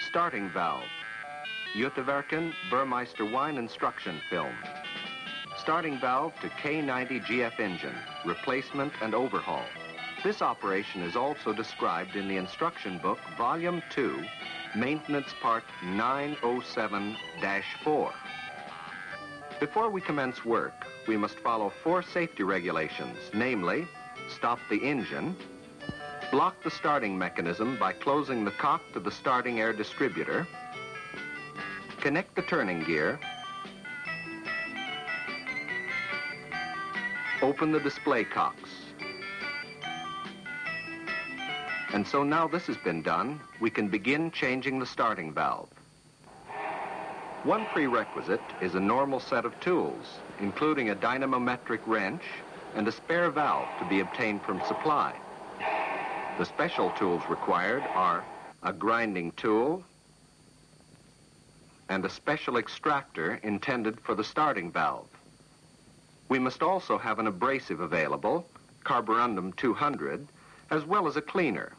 Starting valve. Utewerken Burmeister wine instruction film. Starting valve to K90 GF engine, replacement and overhaul. This operation is also described in the instruction book, Volume 2, Maintenance Part 907-4. Before we commence work, we must follow 4 safety regulations, namely, stop the engine, block the starting mechanism by closing the cock to the starting air distributor, connect the turning gear, open the display cocks. And so now this has been done, we can begin changing the starting valve. One prerequisite is a normal set of tools, including a dynamometric wrench and a spare valve to be obtained from supply. The special tools required are a grinding tool and a special extractor intended for the starting valve. We must also have an abrasive available, carborundum 200, as well as a cleaner.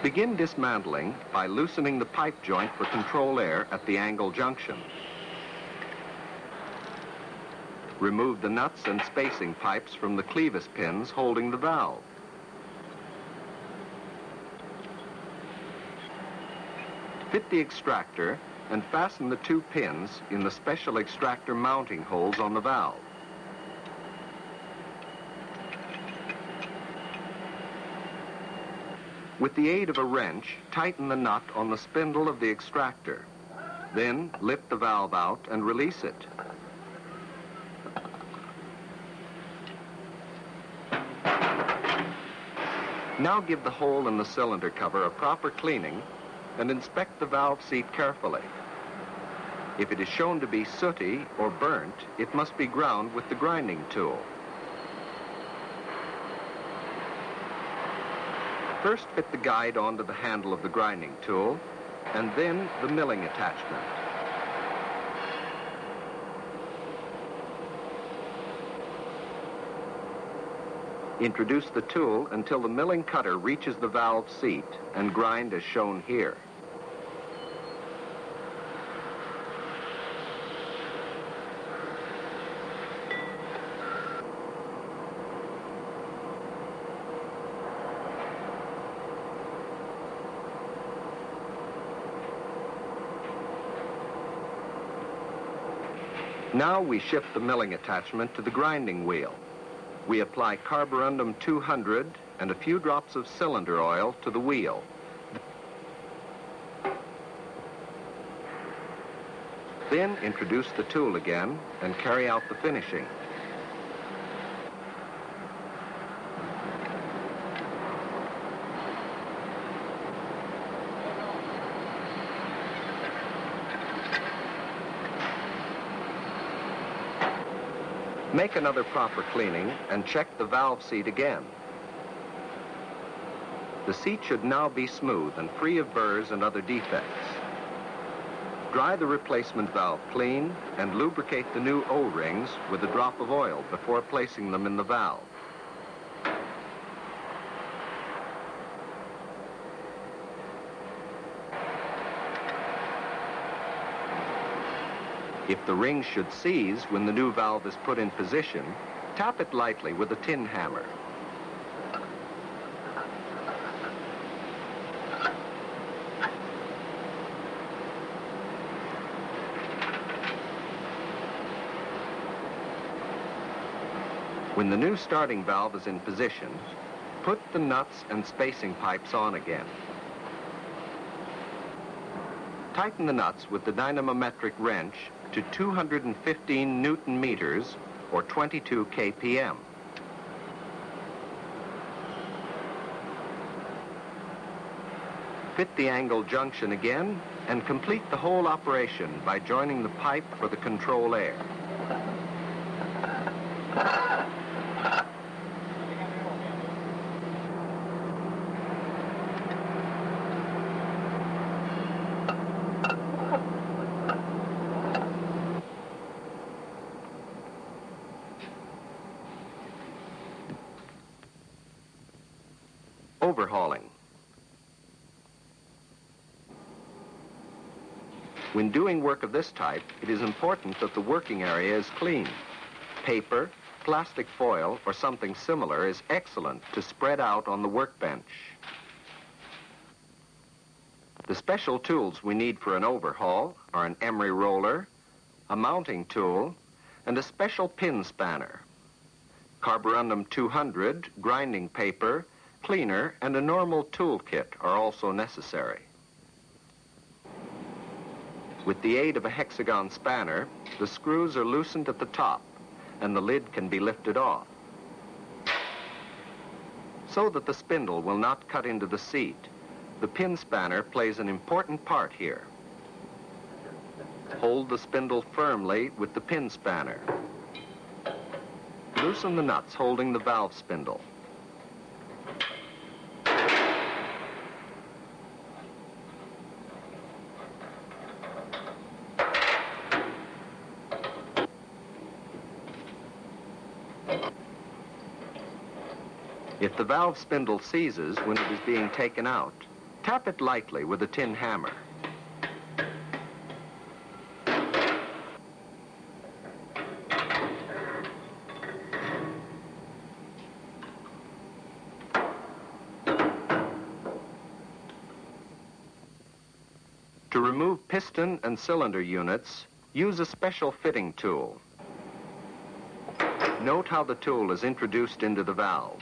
Begin dismantling by loosening the pipe joint for control air at the angle junction. Remove the nuts and spacing pipes from the clevis pins holding the valve. Fit the extractor and fasten the 2 pins in the special extractor mounting holes on the valve. With the aid of a wrench, tighten the nut on the spindle of the extractor. Then lift the valve out and release it. Now give the hole in the cylinder cover a proper cleaning and inspect the valve seat carefully. If it is shown to be sooty or burnt, it must be ground with the grinding tool. First fit the guide onto the handle of the grinding tool, and then the milling attachment. Introduce the tool until the milling cutter reaches the valve seat and grind as shown here. Now we shift the milling attachment to the grinding wheel. We apply carborundum 200 and a few drops of cylinder oil to the wheel. Then introduce the tool again and carry out the finishing. Make another proper cleaning and check the valve seat again. The seat should now be smooth and free of burrs and other defects. Dry the replacement valve clean and lubricate the new O-rings with a drop of oil before placing them in the valve. If the ring should seize when the new valve is put in position, tap it lightly with a tin hammer. When the new starting valve is in position, put the nuts and spacing pipes on again. Tighten the nuts with the dynamometric wrench to 215 Newton meters or 22 kpm. Fit the angle junction again and complete the whole operation by joining the pipe for the control air. overhauling. When doing work of this type, it is important that the working area is clean. Paper, plastic foil, or something similar is excellent to spread out on the workbench. The special tools we need for an overhaul are an emery roller, a mounting tool, and a special pin spanner. Carborundum 200, grinding paper, cleaner, and a normal tool kit are also necessary. With the aid of a hexagon spanner, the screws are loosened at the top and the lid can be lifted off, so that the spindle will not cut into the seat. The pin spanner plays an important part here. Hold the spindle firmly with the pin spanner. Loosen the nuts holding the valve spindle. If the valve spindle seizes when it is being taken out, tap it lightly with a tin hammer. To remove piston and cylinder units, use a special fitting tool. Note how the tool is introduced into the valve.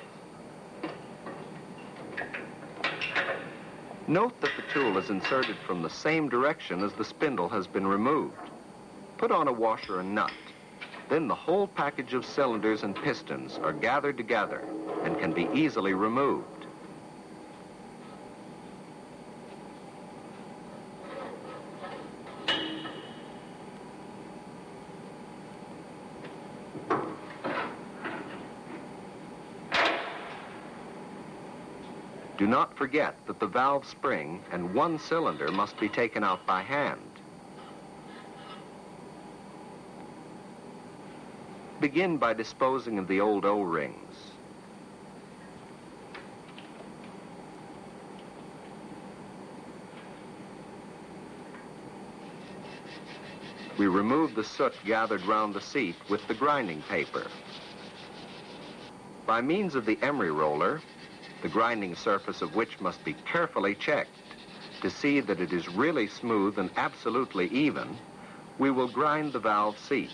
Note that the tool is inserted from the same direction as the spindle has been removed. Put on a washer and nut. Then the whole package of cylinders and pistons are gathered together and can be easily removed. Do not forget that the valve spring and one cylinder must be taken out by hand. Begin by disposing of the old O-rings. We remove the soot gathered round the seat with the grinding paper. By means of the emery roller, the grinding surface of which must be carefully checked to see that it is really smooth and absolutely even, we will grind the valve seat.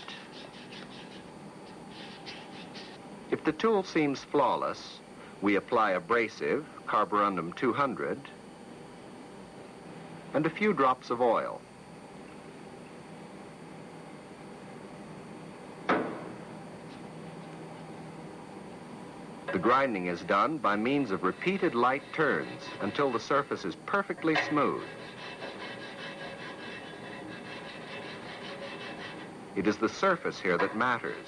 If the tool seems flawless, we apply abrasive, Carborundum 200, and a few drops of oil. The grinding is done by means of repeated light turns until the surface is perfectly smooth. It is the surface here that matters.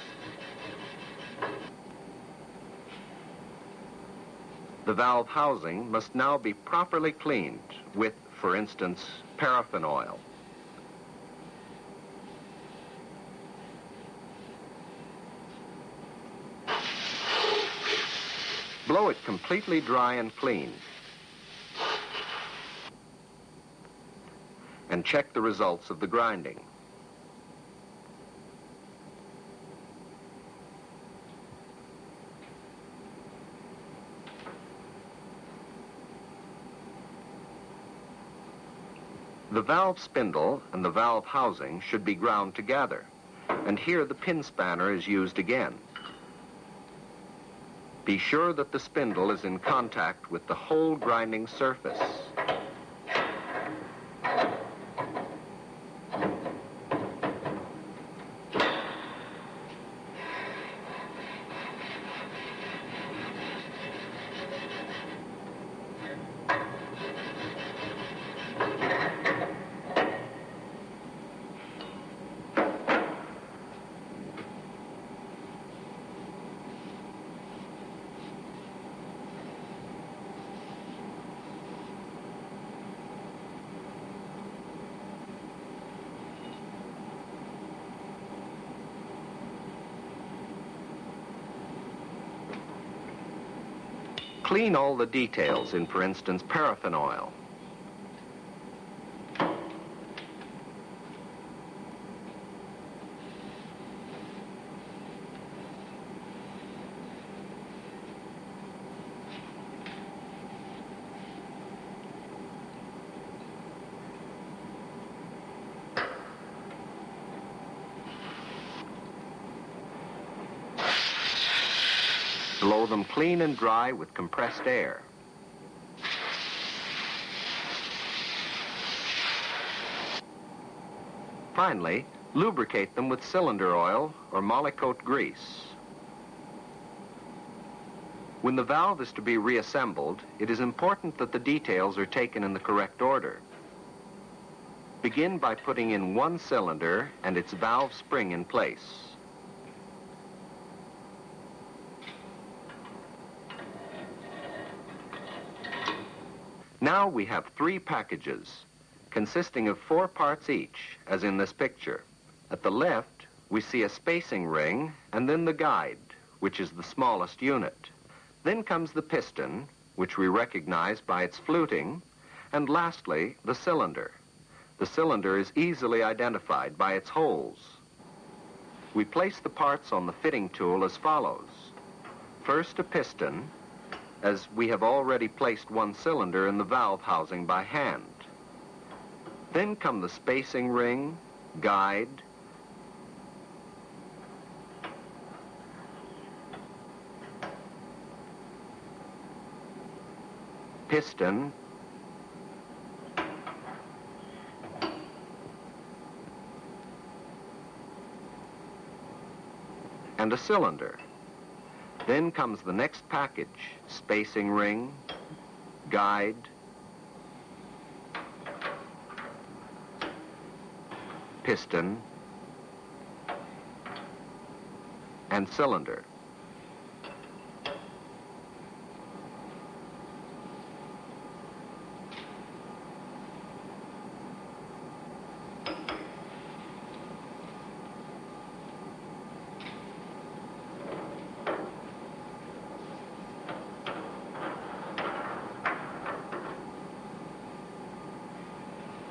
The valve housing must now be properly cleaned with, for instance, paraffin oil. Blow it completely dry and clean. And check the results of the grinding. The valve spindle and the valve housing should be ground together, and here the pin spanner is used again. Be sure that the spindle is in contact with the whole grinding surface. clean all the details in, for instance, paraffin oil. Blow them clean and dry with compressed air. Finally, lubricate them with cylinder oil or Molykote grease. When the valve is to be reassembled, it is important that the details are taken in the correct order. Begin by putting in one cylinder and its valve spring in place. Now we have 3 packages, consisting of 4 parts each, as in this picture. At the left, we see a spacing ring, and then the guide, which is the smallest unit. Then comes the piston, which we recognize by its fluting, and lastly, the cylinder. The cylinder is easily identified by its holes. We place the parts on the fitting tool as follows. First, a piston, as we have already placed one cylinder in the valve housing by hand. Then come the spacing ring, guide, piston, and a cylinder. Then comes the next package, spacing ring, guide, piston, and cylinder.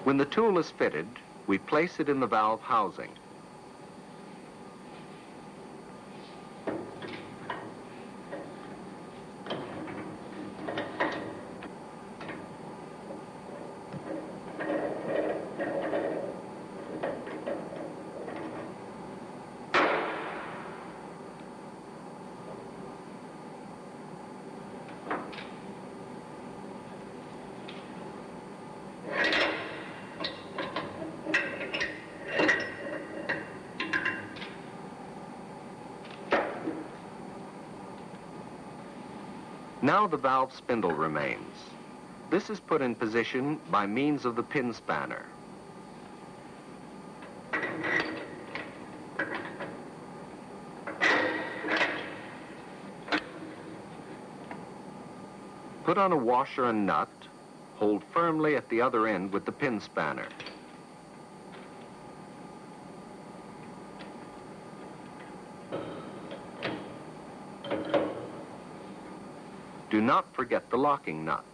When the tool is fitted, we place it in the valve housing. Now the valve spindle remains. This is put in position by means of the pin spanner. Put on a washer and nut, hold firmly at the other end with the pin spanner. Do not forget the locking nut.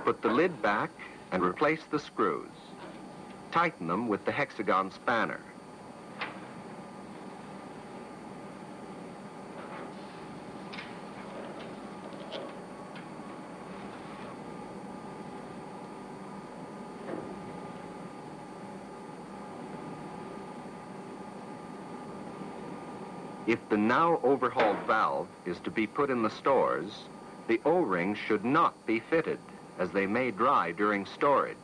Put the lid back and replace the screws. Tighten them with the hexagon spanner. If the now overhauled valve is to be put in the stores, the O-rings should not be fitted, as they may dry during storage.